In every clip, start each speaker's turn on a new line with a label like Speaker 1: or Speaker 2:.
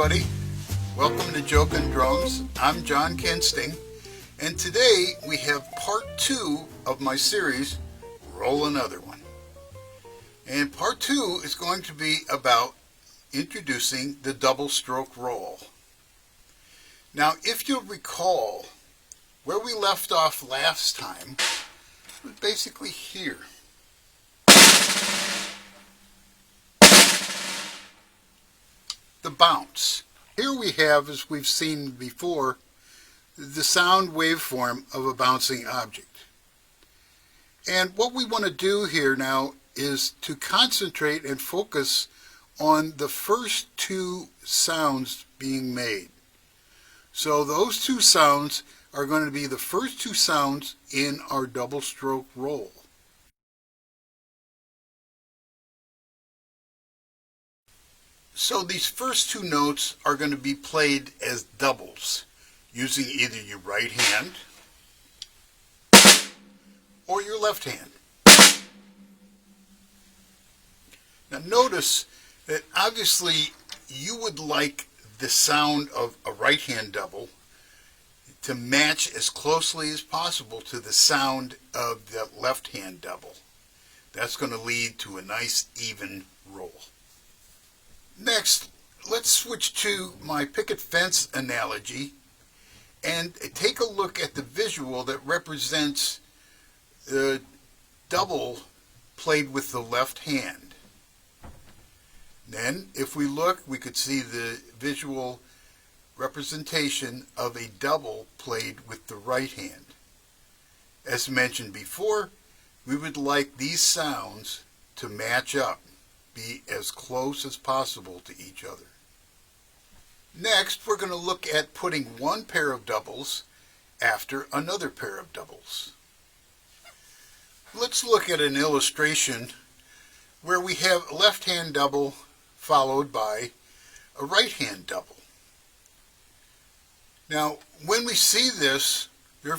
Speaker 1: everybody. Welcome to JoKin Drums. I'm Jon Kinsting, and today we have part 2 of my series, Roll Another One. And part 2 is going to be about introducing the double stroke roll. Now, if you'll recall, where we left off last time was basically here. The bounce. Here we have, as we've seen before, the sound waveform of a bouncing object. And what we want to do here now is to concentrate and focus on the first 2 sounds being made. So those 2 sounds are going to be the first 2 sounds in our double stroke roll. So these first 2 notes are going to be played as doubles, using either your right hand or your left hand. Now notice that obviously you would like the sound of a right hand double to match as closely as possible to the sound of the left hand double. That's going to lead to a nice even roll. Next, let's switch to my picket fence analogy and take a look at the visual that represents the double played with the left hand. Then, if we look, we could see the visual representation of a double played with the right hand. As mentioned before, we would like these sounds to match up, be as close as possible to each other. Next, we're going to look at putting one pair of doubles after another pair of doubles. Let's look at an illustration where we have a left hand double followed by a right hand double. Now, when we see this, there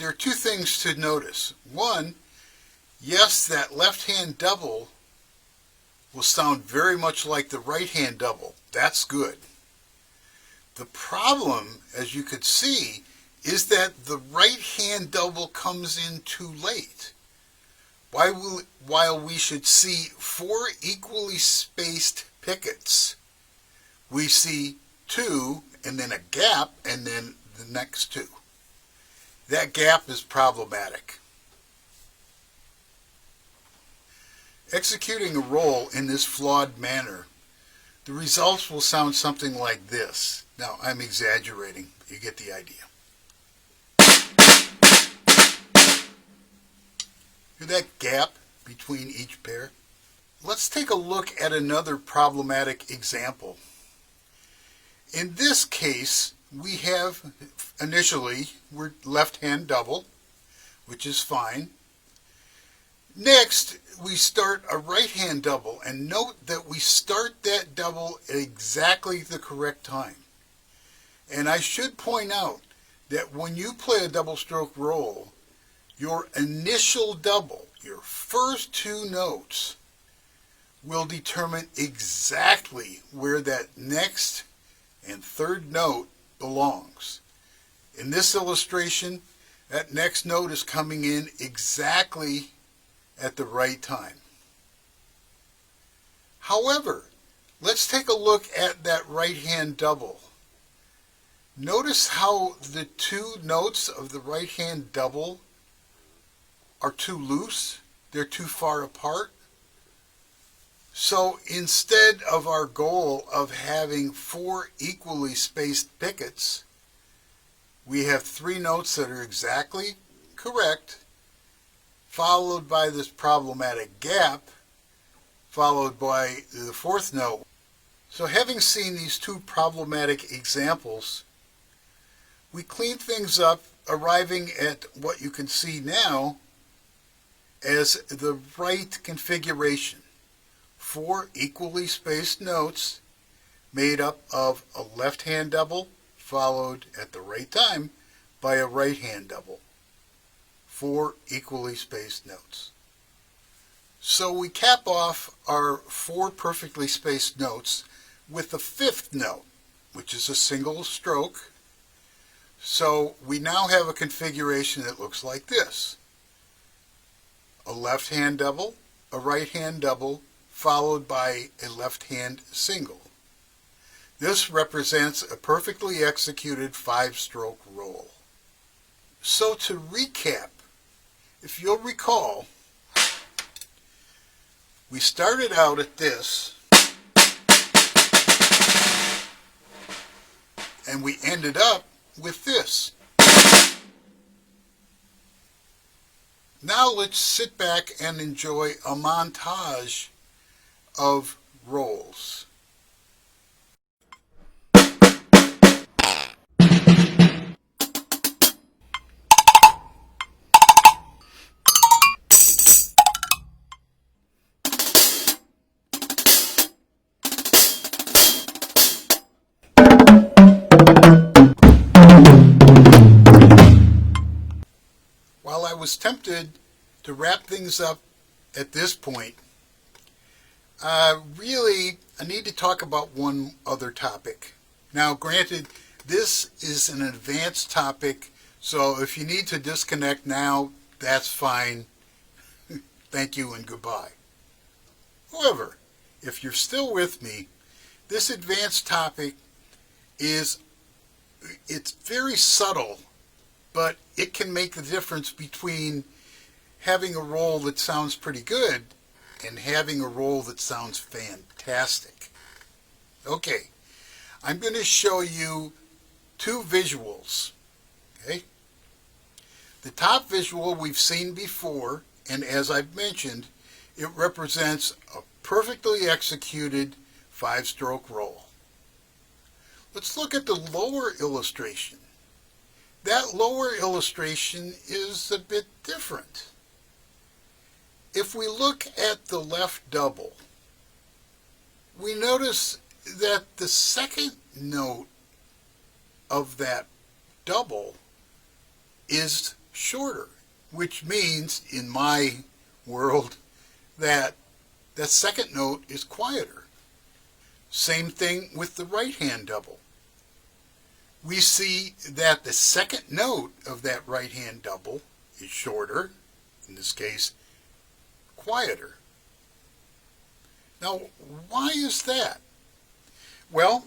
Speaker 1: are 2 things to notice. One, yes, that left hand double will sound very much like the right hand double. That's good. The problem, as you could see, is that the right hand double comes in too late. While we should see 4 equally spaced pickets, we see 2 and then a gap and then the next 2. That gap is problematic. Executing a roll in this flawed manner, the results will sound something like this. Now, I'm exaggerating. You get the idea. Hear that gap between each pair? Let's take a look at another problematic example. In this case, we have initially, we're left hand double, which is fine. Next, we start a right hand double, and note that we start that double at exactly the correct time. And I should point out that when you play a double stroke roll, your initial double, your first 2 notes, will determine exactly where that next and third note belongs. In this illustration, that next note is coming in exactly at the right time. However, let's take a look at that right hand double. Notice how the 2 notes of the right hand double are too loose, they're too far apart. So instead of our goal of having 4 equally spaced pickets, we have 3 notes that are exactly correct, followed by this problematic gap, followed by the 4th note. So having seen these 2 problematic examples, we clean things up, arriving at what you can see now as the right configuration. 4 equally spaced notes made up of a left hand double followed at the right time by a right hand double. 4 equally spaced notes. So we cap off our 4 perfectly spaced notes with the 5th note. which is a single stroke. So we now have a configuration that looks like this. A left hand double, a right hand double, followed by a left hand single. This represents a perfectly executed 5-stroke roll. So to recap, if you'll recall, we started out at this, and we ended up with this. Now let's sit back and enjoy a montage of rolls. While I was tempted to wrap things up at this point, really, I need to talk about one other topic. Now, granted, this is an advanced topic, so if you need to disconnect now, that's fine. Thank you and goodbye. However, if you're still with me, this advanced topic it's very subtle, but it can make the difference between having a roll that sounds pretty good and having a roll that sounds fantastic. Okay, I'm going to show you two visuals. Okay, the top visual we've seen before, and as I've mentioned, it represents a perfectly executed 5-stroke roll. Let's look at the lower illustration. That lower illustration is a bit different. If we look at the left double, we notice that the second note of that double is shorter, which means, in my world, that the second note is quieter. Same thing with the right-hand double. We see that the second note of that right-hand double is shorter, in this case, quieter. Now, why is that? Well,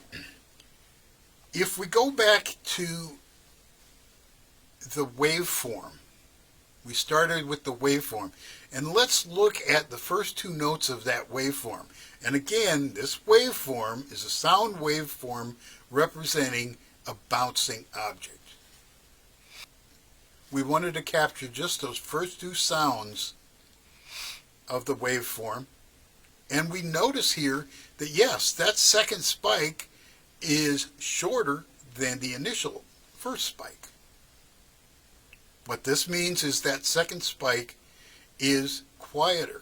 Speaker 1: if we go back to the waveform, we started with the waveform, and let's look at the first two notes of that waveform. And again, this waveform is a sound waveform representing a bouncing object. We wanted to capture just those first two sounds of the waveform, and we notice here that yes, that second spike is shorter than the initial first spike. What this means is that second spike is quieter,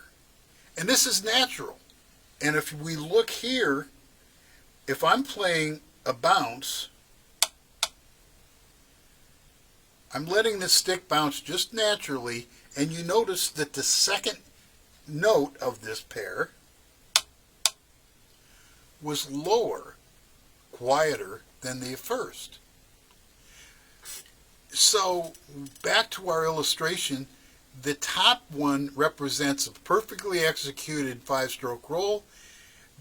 Speaker 1: and this is natural. And if we look here, if I'm playing a bounce, I'm letting the stick bounce just naturally, and you notice that the second note of this pair was lower, quieter than the first. So back to our illustration, the top one represents a perfectly executed 5-stroke roll.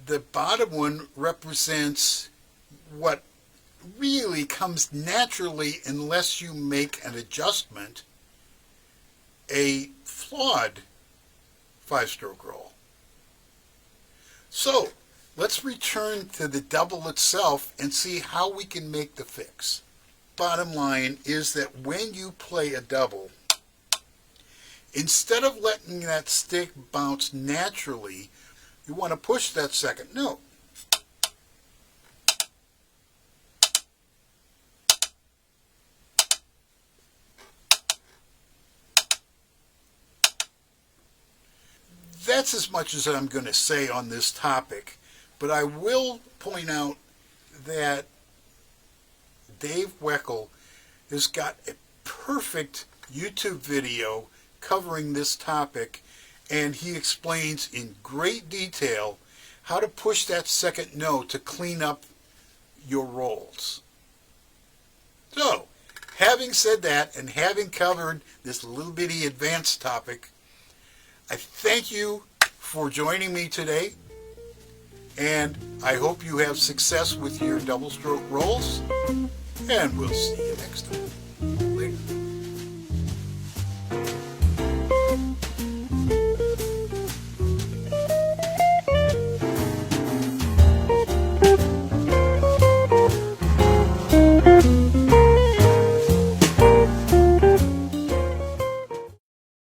Speaker 1: The bottom one represents what really comes naturally unless you make an adjustment, a flawed 5-stroke roll. So let's return to the double itself and see how we can make the fix. Bottom line is that when you play a double, instead of letting that stick bounce naturally, you want to push that second note. That's as much as I'm going to say on this topic, but I will point out that Dave Weckl has got a perfect YouTube video covering this topic, and he explains in great detail how to push that second note to clean up your rolls. So, having said that and having covered this little bitty advanced topic, I thank you for joining me today, and I hope you have success with your double stroke rolls, and we'll see you next time.